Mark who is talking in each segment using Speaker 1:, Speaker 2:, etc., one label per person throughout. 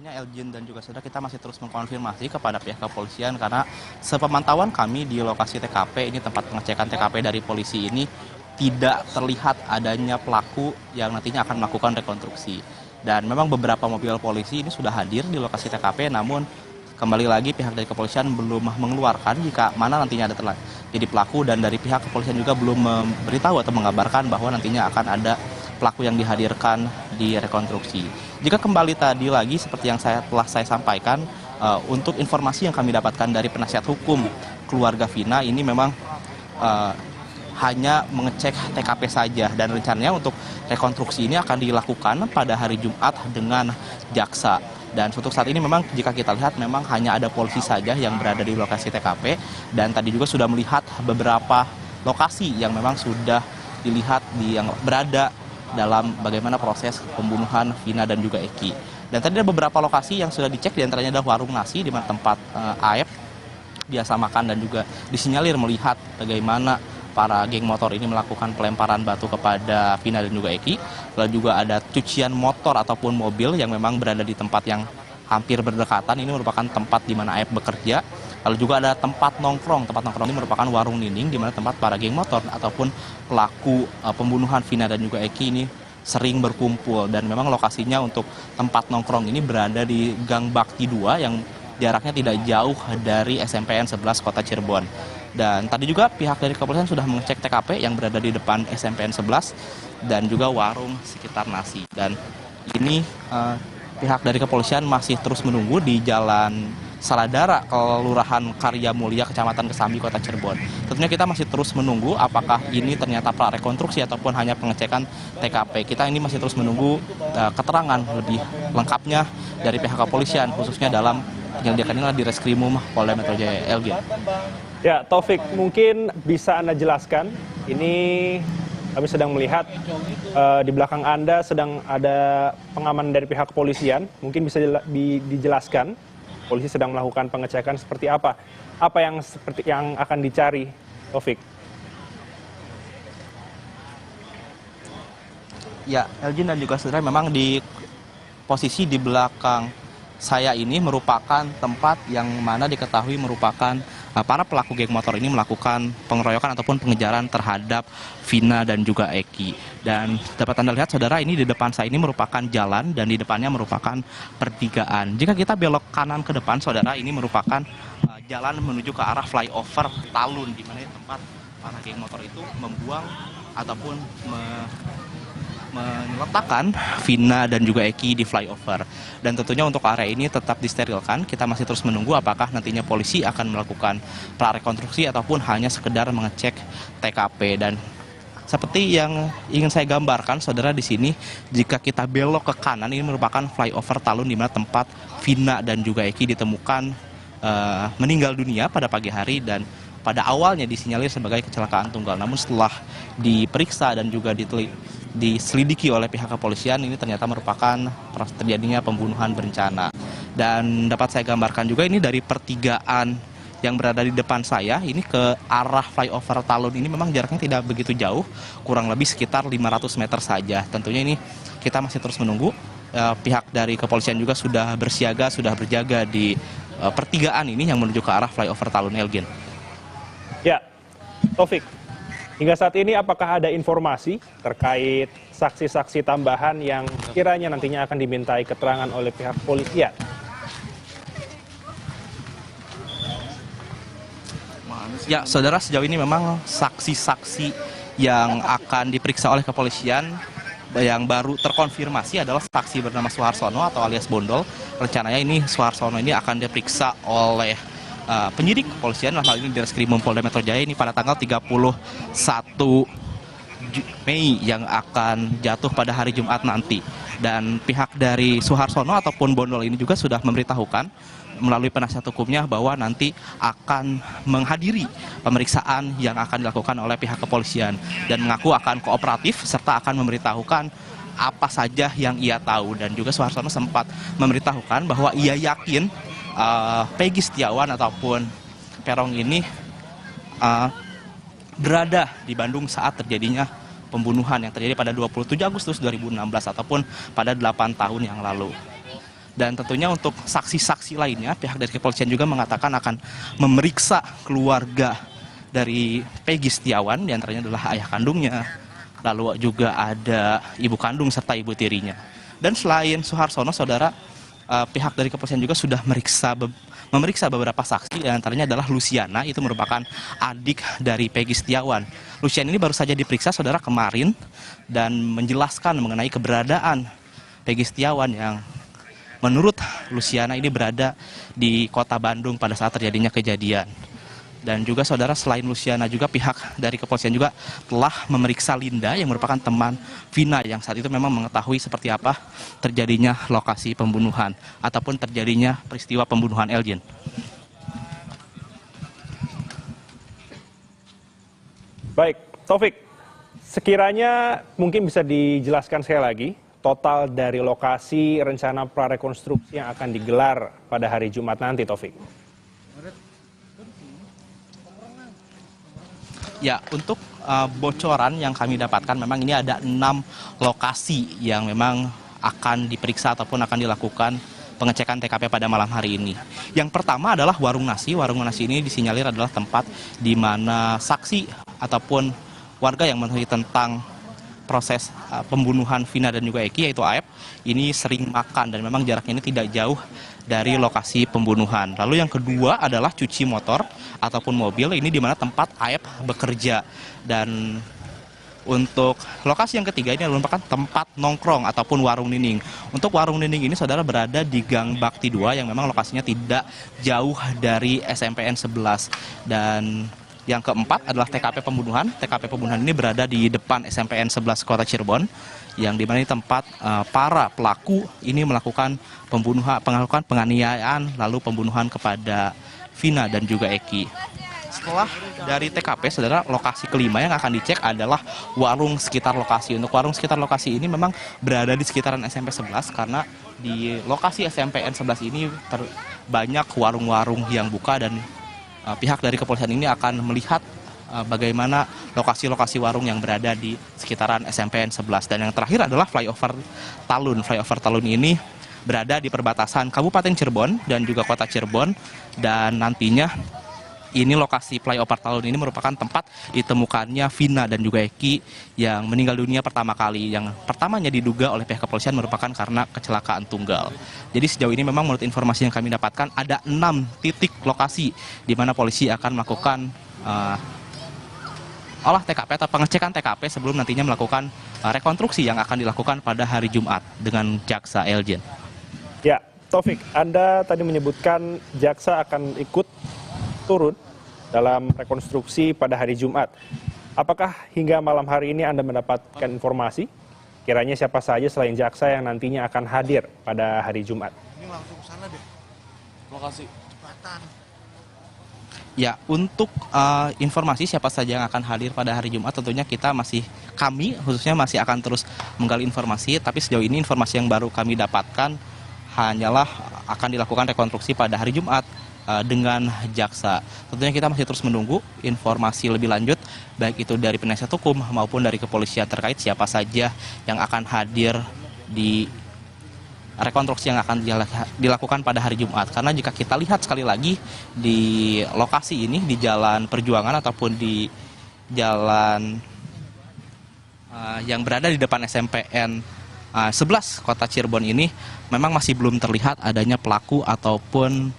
Speaker 1: tentunya Elgin dan juga saudara, kita masih terus mengkonfirmasi kepada pihak kepolisian karena sepemantauan kami di lokasi TKP, ini tempat pengecekan TKP dari polisi ini, tidak terlihat adanya pelaku yang nantinya akan melakukan rekonstruksi. Dan memang beberapa mobil polisi ini sudah hadir di lokasi TKP, namun kembali lagi pihak dari kepolisian belum mengeluarkan jika mana nantinya ada jadi pelaku, dan dari pihak kepolisian juga belum memberitahu atau mengabarkan bahwa nantinya akan ada pelaku yang dihadirkan di rekonstruksi. Jika kembali tadi lagi seperti yang telah saya sampaikan, untuk informasi yang kami dapatkan dari penasihat hukum keluarga Vina ini memang hanya mengecek TKP saja, dan rencananya untuk rekonstruksi ini akan dilakukan pada hari Jumat dengan jaksa. Dan untuk saat ini memang jika kita lihat memang hanya ada polisi saja yang berada di lokasi TKP, dan tadi juga sudah melihat beberapa lokasi yang memang sudah dilihat yang berada dalam bagaimana proses pembunuhan Vina dan juga Eki. Dan tadi ada beberapa lokasi yang sudah dicek, diantaranya adalah warung nasi di mana tempat Aep biasa makan, dan juga disinyalir melihat bagaimana para geng motor ini melakukan pelemparan batu kepada Vina dan juga Eki. Lalu juga ada cucian motor ataupun mobil yang memang berada di tempat yang hampir berdekatan. Ini merupakan tempat di mana Aep bekerja. Lalu juga ada tempat nongkrong. Tempat nongkrong ini merupakan warung nining di mana tempat para geng motor ataupun pelaku pembunuhan Vina dan juga Eki ini sering berkumpul. Dan memang lokasinya untuk tempat nongkrong ini berada di Gang Bakti 2 yang jaraknya tidak jauh dari SMPN 11 Kota Cirebon. Dan tadi juga pihak dari kepolisian sudah mengecek TKP yang berada di depan SMPN 11 dan juga warung sekitar nasi. Dan ini pihak dari kepolisian masih terus menunggu di Jalan Saladara, Kelurahan Karya Mulia, Kecamatan Kesambi, Kota Cirebon. Tentunya kita masih terus menunggu apakah ini ternyata prarekonstruksi ataupun hanya pengecekan TKP. Kita ini masih terus menunggu keterangan lebih lengkapnya dari pihak kepolisian, khususnya dalam penyelidikan ini di Reskrimum Polda Metro Jaya. Elgin.
Speaker 2: Ya, Taufik, mungkin bisa Anda jelaskan, ini kami sedang melihat di belakang Anda sedang ada pengaman dari pihak kepolisian. Mungkin bisa dijelaskan, polisi sedang melakukan pengecekan seperti apa yang akan dicari, Taufik?
Speaker 1: Ya, Elgin dan juga saudara, memang di posisi di belakang saya ini merupakan tempat yang mana diketahui merupakan para pelaku geng motor ini melakukan pengeroyokan ataupun pengejaran terhadap Vina dan juga Eki. Dan dapat Anda lihat saudara, ini di depan saya ini merupakan jalan dan di depannya merupakan pertigaan. Jika kita belok kanan ke depan saudara, ini merupakan jalan menuju ke arah flyover Talun, di mana tempat para geng motor itu membuang ataupun meletakkan Vina dan juga Eki di flyover. Dan tentunya untuk area ini tetap disterilkan. Kita masih terus menunggu apakah nantinya polisi akan melakukan prarekonstruksi ataupun hanya sekedar mengecek TKP. Dan seperti yang ingin saya gambarkan saudara di sini, jika kita belok ke kanan, ini merupakan flyover Talun di mana tempat Vina dan juga Eki ditemukan meninggal dunia pada pagi hari, dan pada awalnya disinyalir sebagai kecelakaan tunggal. Namun setelah diperiksa dan juga diselidiki oleh pihak kepolisian, ini ternyata merupakan terjadinya pembunuhan berencana. Dan dapat saya gambarkan juga ini dari pertigaan yang berada di depan saya, ini ke arah flyover Talun ini memang jaraknya tidak begitu jauh, kurang lebih sekitar 500 meter saja. Tentunya ini kita masih terus menunggu. Pihak dari kepolisian juga sudah bersiaga, sudah berjaga di pertigaan ini yang menuju ke arah flyover Talun. Elgin.
Speaker 2: Ya, Taufik, hingga saat ini apakah ada informasi terkait saksi-saksi tambahan yang kiranya nantinya akan dimintai keterangan oleh pihak kepolisian?
Speaker 1: Ya, saudara, sejauh ini memang saksi-saksi yang akan diperiksa oleh kepolisian yang baru terkonfirmasi adalah saksi bernama Suharsono atau alias Bondol. Rencananya ini Suharsono ini akan diperiksa oleh penyidik kepolisian, hal ini di Reskrimum Polda Metro Jaya ini pada tanggal 31 Mei yang akan jatuh pada hari Jumat nanti. Dan pihak dari Suharsono ataupun Bondol ini juga sudah memberitahukan melalui penasihat hukumnya bahwa nanti akan menghadiri pemeriksaan yang akan dilakukan oleh pihak kepolisian dan mengaku akan kooperatif serta akan memberitahukan apa saja yang ia tahu. Dan juga Suharsono sempat memberitahukan bahwa ia yakin Peggy Setiawan ataupun Peron ini berada di Bandung saat terjadinya pembunuhan yang terjadi pada 27 Agustus 2016 ataupun pada 8 tahun yang lalu. Dan tentunya untuk saksi-saksi lainnya, pihak dari kepolisian juga mengatakan akan memeriksa keluarga dari Peggy Setiawan, diantaranya adalah ayah kandungnya, lalu juga ada ibu kandung serta ibu tirinya. Dan selain Suharsono, saudara, pihak dari kepolisian juga sudah memeriksa beberapa saksi, diantaranya adalah Luciana, itu merupakan adik dari Peggy Setiawan. Luciana ini baru saja diperiksa, saudara, kemarin, dan menjelaskan mengenai keberadaan Peggy Setiawan yang menurut Luciana ini berada di kota Bandung pada saat terjadinya kejadian. Dan juga saudara, selain Luciana juga pihak dari kepolisian juga telah memeriksa Linda yang merupakan teman Vina yang saat itu memang mengetahui seperti apa terjadinya lokasi pembunuhan ataupun terjadinya peristiwa pembunuhan Elgin.
Speaker 2: Baik, Taufik, sekiranya mungkin bisa dijelaskan sekali lagi total dari lokasi rencana prarekonstruksi yang akan digelar pada hari Jumat nanti, Taufik.
Speaker 1: Ya, untuk bocoran yang kami dapatkan memang ini ada 6 lokasi yang memang akan diperiksa ataupun akan dilakukan pengecekan TKP pada malam hari ini. Yang pertama adalah warung nasi. Warung nasi ini disinyalir adalah tempat di mana saksi ataupun warga yang mengetahui tentang proses pembunuhan Vina dan juga Eki, yaitu Aep, ini sering makan dan memang jaraknya ini tidak jauh dari lokasi pembunuhan. Lalu yang kedua adalah cuci motor ataupun mobil, ini di mana tempat Aep bekerja. Dan untuk lokasi yang ketiga ini merupakan tempat nongkrong ataupun warung nining. Untuk warung nining ini saudara berada di Gang Bakti 2 yang memang lokasinya tidak jauh dari SMPN 11. Dan yang keempat adalah TKP pembunuhan. TKP pembunuhan ini berada di depan SMPN 11 Kota Cirebon, yang dimana ini tempat para pelaku ini melakukan penganiayaan lalu pembunuhan kepada Vina dan juga Eki. Setelah dari TKP, saudara, lokasi kelima yang akan dicek adalah warung sekitar lokasi. Untuk warung sekitar lokasi ini memang berada di sekitaran SMP 11 karena di lokasi SMPN 11 ini banyak warung-warung yang buka, dan pihak dari kepolisian ini akan melihat bagaimana lokasi-lokasi warung yang berada di sekitaran SMPN 11. Dan yang terakhir adalah flyover Talun. Flyover Talun ini berada di perbatasan Kabupaten Cirebon dan juga Kota Cirebon, dan nantinya ini lokasi flyover Talun ini merupakan tempat ditemukannya Vina dan juga Eki yang meninggal dunia pertama kali. Yang pertamanya diduga oleh pihak kepolisian merupakan karena kecelakaan tunggal. Jadi sejauh ini memang menurut informasi yang kami dapatkan ada 6 titik lokasi di mana polisi akan melakukan olah TKP atau pengecekan TKP sebelum nantinya melakukan rekonstruksi yang akan dilakukan pada hari Jumat dengan jaksa Elgin.
Speaker 2: Ya, Taufik, Anda tadi menyebutkan jaksa akan ikut turun dalam rekonstruksi pada hari Jumat. Apakah hingga malam hari ini Anda mendapatkan informasi kiranya siapa saja selain jaksa yang nantinya akan hadir pada hari Jumat?
Speaker 3: Ini langsung ke sana deh, lokasi Jembatan.
Speaker 1: Ya, untuk informasi siapa saja yang akan hadir pada hari Jumat tentunya kami khususnya masih akan terus menggali informasi, tapi sejauh ini informasi yang baru kami dapatkan hanyalah akan dilakukan rekonstruksi pada hari Jumat dengan jaksa. Tentunya kita masih terus menunggu informasi lebih lanjut, baik itu dari penasihat hukum maupun dari kepolisian terkait siapa saja yang akan hadir di rekonstruksi yang akan dilakukan pada hari Jumat. Karena jika kita lihat sekali lagi di lokasi ini, di Jalan Perjuangan ataupun di jalan yang berada di depan SMPN 11 Kota Cirebon ini, memang masih belum terlihat adanya pelaku ataupun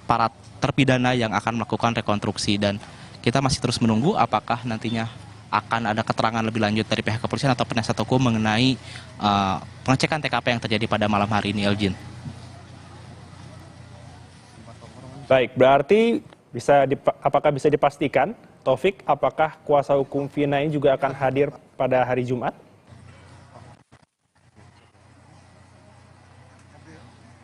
Speaker 1: para terpidana yang akan melakukan rekonstruksi. Dan kita masih terus menunggu apakah nantinya akan ada keterangan lebih lanjut dari pihak kepolisian atau penasihat hukum mengenai pengecekan TKP yang terjadi pada malam hari ini, Elgin.
Speaker 2: Baik, berarti apakah bisa dipastikan, Taufik, apakah kuasa hukum Vina ini juga akan hadir pada hari Jumat?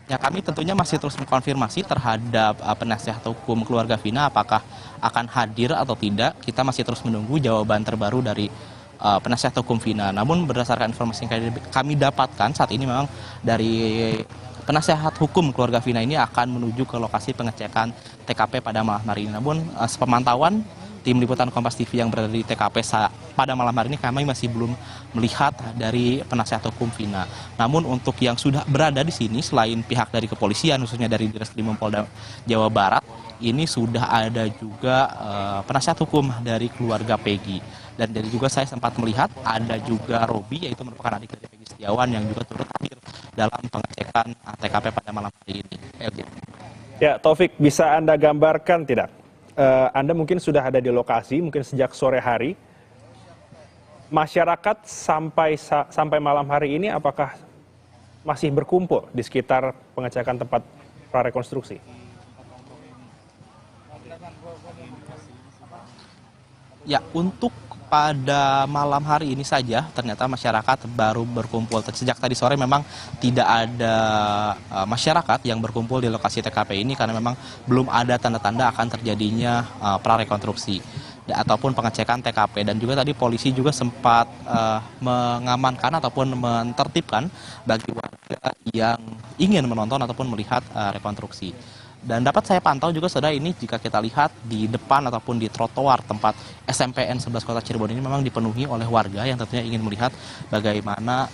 Speaker 1: Ya, kami tentunya masih terus mengkonfirmasi terhadap penasihat hukum keluarga Vina apakah akan hadir atau tidak. Kita masih terus menunggu jawaban terbaru dari penasihat hukum Vina. Namun berdasarkan informasi yang kami dapatkan saat ini memang dari penasihat hukum keluarga Vina ini akan menuju ke lokasi pengecekan TKP pada malam hari ini. Namun sepemantauan tim liputan Kompas TV yang berada di TKP pada malam hari ini kami masih belum melihat dari penasihat hukum Vina. Namun untuk yang sudah berada di sini selain pihak dari kepolisian khususnya dari Ditreskrimum Polda Jawa Barat, ini sudah ada juga penasihat hukum dari keluarga Peggy. Dan dari juga saya sempat melihat ada juga Robi, yaitu merupakan adik dari Peggy Setiawan yang juga turut hadir dalam pengecekan TKP pada malam hari ini.
Speaker 2: Ya, Taufik, bisa Anda gambarkan tidak? Anda mungkin sudah ada di lokasi, mungkin sejak sore hari. Masyarakat sampai malam hari ini apakah masih berkumpul di sekitar pengecekan tempat prarekonstruksi?
Speaker 1: Ya, untuk pada malam hari ini saja ternyata masyarakat baru berkumpul. Sejak tadi sore memang tidak ada masyarakat yang berkumpul di lokasi TKP ini karena memang belum ada tanda-tanda akan terjadinya prarekonstruksi ataupun pengecekan TKP. Dan juga tadi polisi juga sempat mengamankan ataupun mentertibkan bagi warga yang ingin menonton ataupun melihat rekonstruksi. Dan dapat saya pantau juga saudara, ini jika kita lihat di depan ataupun di trotoar tempat SMPN 11 Kota Cirebon ini memang dipenuhi oleh warga yang tentunya ingin melihat bagaimana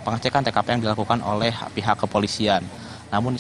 Speaker 1: pengecekan TKP yang dilakukan oleh pihak kepolisian. Namun